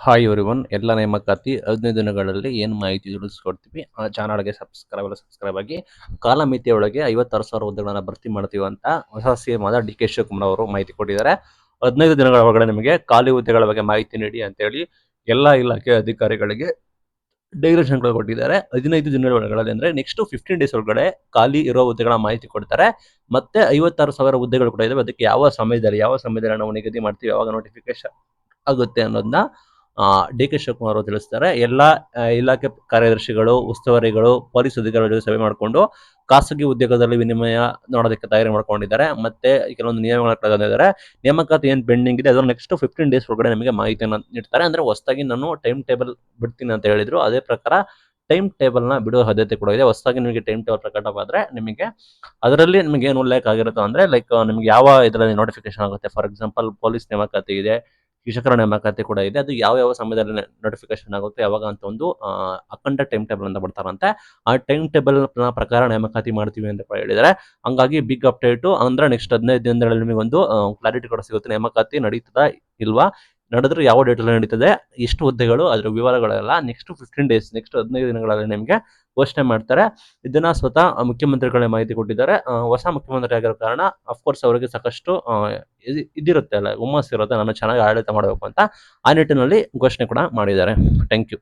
Hi everyone, ಎಲ್ಲ ನೇಮಕಾತಿ 15 ದಿನಗಳಲ್ಲಿ ಏನು ಮಾಹಿತಿ ತಿಳಿಸ್ಕೊಡ್ತೀವಿ. ಆ ಚಾನಲ್ಗೆ ಸಬ್ಸ್ಕ್ರೈಬ್ ಆಗಿ. ಕಾಲಮಿತಿಯೊಳಗೆ 56,000 ಹುದ್ದೆಗಳನ್ನು ಭರ್ತಿ ಮಾಡ್ತೀವಿ ಅಂತ ಹೊಸ ಸಿಎಂ ಆದ ಡಿ ಕೆ ಶಿವಕುಮಾರ್ ಅವರು ಮಾಹಿತಿ ಕೊಟ್ಟಿದ್ದಾರೆ. 15 ದಿನಗಳ ಒಳಗಡೆ ನಿಮಗೆ ಖಾಲಿ ಹುದ್ದೆಗಳ ಬಗ್ಗೆ ಮಾಹಿತಿ ನೀಡಿ ಅಂತೇಳಿ ಎಲ್ಲ ಇಲಾಖೆ ಅಧಿಕಾರಿಗಳಿಗೆ ಡೈರೆಕ್ಷನ್ಗಳು ಕೊಟ್ಟಿದ್ದಾರೆ. 15 ದಿನಗಳ ಒಳಗಡೆ ಅಂದ್ರೆ ನೆಕ್ಸ್ಟ್ 15 ಡೇಸ್ ಒಳಗಡೆ ಖಾಲಿ ಇರೋ ಹುದ್ದೆಗಳ ಮಾಹಿತಿ ಕೊಡ್ತಾರೆ. ಮತ್ತೆ 56,000 ಹುದ್ದೆಗಳು ಕೂಡ ಇದಾವೆ. ಅದಕ್ಕೆ ಯಾವ ಸಮಯದಲ್ಲಿ ನಾವು ನಿಗದಿ ಮಾಡ್ತೀವಿ, ಯಾವಾಗ ನೋಟಿಫಿಕೇಶನ್ ಆಗುತ್ತೆ ಅನ್ನೋದನ್ನ ಡಿ ಕೆ ಶಿವಕುಮಾರ್ ಅವರು ತಿಳಿಸ್ತಾರೆ. ಎಲ್ಲ ಇಲಾಖೆ ಕಾರ್ಯದರ್ಶಿಗಳು, ಉಸ್ತುವಾರಿಗಳು, ಪೊಲೀಸ್ ಅಧಿಕಾರಿಗಳ ಜೊತೆ ಸಭೆ ಮಾಡಿಕೊಂಡು ಖಾಸಗಿ ಉದ್ಯೋಗದಲ್ಲಿ ವಿನಿಮಯ ನೋಡೋದಕ್ಕೆ ತಯಾರಿ ಮಾಡ್ಕೊಂಡಿದ್ದಾರೆ. ಮತ್ತೆ ಕೆಲವೊಂದು ನಿಯಮಗಳ ತಂದಿದ್ದಾರೆ. ನೇಮಕಾತಿ ಏನು ಪೆಂಡಿಂಗ್ ಇದೆ ಅದನ್ನು ನೆಕ್ಸ್ಟ್ 15 ಡೇಸ್ ಒಳಗಡೆ ನಿಮಗೆ ಮಾಹಿತಿಯನ್ನು ನೀಡ್ತಾರೆ. ಅಂದ್ರೆ ಹೊಸದಾಗಿ ನಾನು ಟೈಮ್ ಟೇಬಲ್ ಬಿಡ್ತೀನಿ ಅಂತ ಹೇಳಿದ್ರು. ಅದೇ ಪ್ರಕಾರ ಟೈಮ್ ಟೇಬಲ್ನ ಬಿಡುವ ಸಾಧ್ಯತೆ ಕೂಡ ಇದೆ. ಹೊಸದಾಗಿ ನಿಮಗೆ ಟೈಮ್ ಟೇಬಲ್ ಪ್ರಕಟವಾದರೆ ನಿಮಗೆ ಅದರಲ್ಲಿ ನಿಮಗೆ ಏನು ಉಲ್ಲೇಖ ಆಗಿರುತ್ತೆ ಅಂದ್ರೆ ಲೈಕ್ ನಿಮ್ಗೆ ಯಾವ ಇದರಲ್ಲಿ ನೋಟಿಫಿಕೇಶನ್ ಆಗುತ್ತೆ. ಫಾರ್ ಎಕ್ಸಾಂಪಲ್ ಪೊಲೀಸ್ ನೇಮಕಾತಿ ಇದೆ, ಶಿಕ್ಷಕರ ನೇಮಕಾತಿ ಕೂಡ ಇದೆ. ಅದು ಯಾವ ಸಮಯದಲ್ಲಿ ನೋಟಿಫಿಕೇಶನ್ ಆಗುತ್ತೆ ಯಾವಾಗ ಅಂತ ಒಂದು ಅಖಂಡ ಟೈಮ್ ಟೇಬಲ್ ಅಂತ ಬಿಡ್ತಾರಂತೆ. ಆ ಟೈಮ್ ಟೇಬಲ್ ಪ್ರಕಾರ ನೇಮಕಾತಿ ಮಾಡ್ತೀವಿ ಅಂತ ಕೂಡ ಹೇಳಿದ್ದಾರೆ. ಹಂಗಾಗಿ ಬಿಗ್ ಅಪ್ಡೇಟ್ ಅಂದ್ರೆ ನೆಕ್ಸ್ಟ್ 15 ದಿನಗಳಲ್ಲಿ ನಿಮಗೆ ಒಂದು ಕ್ಲಾರಿಟಿ ಕೂಡ ಸಿಗುತ್ತೆ. ನೇಮಕಾತಿ ನಡೀತದ ಇಲ್ವಾ, ನಡೆದ್ರೆ ಯಾವ ಡೇಟಲ್ಲಿ ನಡೀತದೆ, ಎಷ್ಟು ಹುದ್ದೆಗಳು, ಅದರ ವಿವರಗಳೆಲ್ಲ ನೆಕ್ಸ್ಟ್ 15 ಡೇಸ್, ನೆಕ್ಸ್ಟ್ 15 ದಿನಗಳಲ್ಲಿ ನಿಮಗೆ ಘೋಷಣೆ ಮಾಡ್ತಾರೆ. ಇದನ್ನ ಸ್ವತಃ ಮುಖ್ಯಮಂತ್ರಿಗಳೇ ಮಾಹಿತಿ ಕೊಟ್ಟಿದ್ದಾರೆ. ಹೊಸ ಮುಖ್ಯಮಂತ್ರಿ ಆಗಿರೋ ಕಾರಣ ಅಫ್ಕೋರ್ಸ್ ಅವರಿಗೆ ಸಾಕಷ್ಟು ಇದಿರುತ್ತೆ ಅಲ್ಲ, ಹುಮ್ಮಸ್ ಇರುತ್ತೆ, ನಾನು ಚೆನ್ನಾಗಿ ಆಡಳಿತ ಮಾಡಬೇಕು ಅಂತ. ಆ ನಿಟ್ಟಿನಲ್ಲಿ ಘೋಷಣೆ ಕೂಡ ಮಾಡಿದ್ದಾರೆ. Thank you.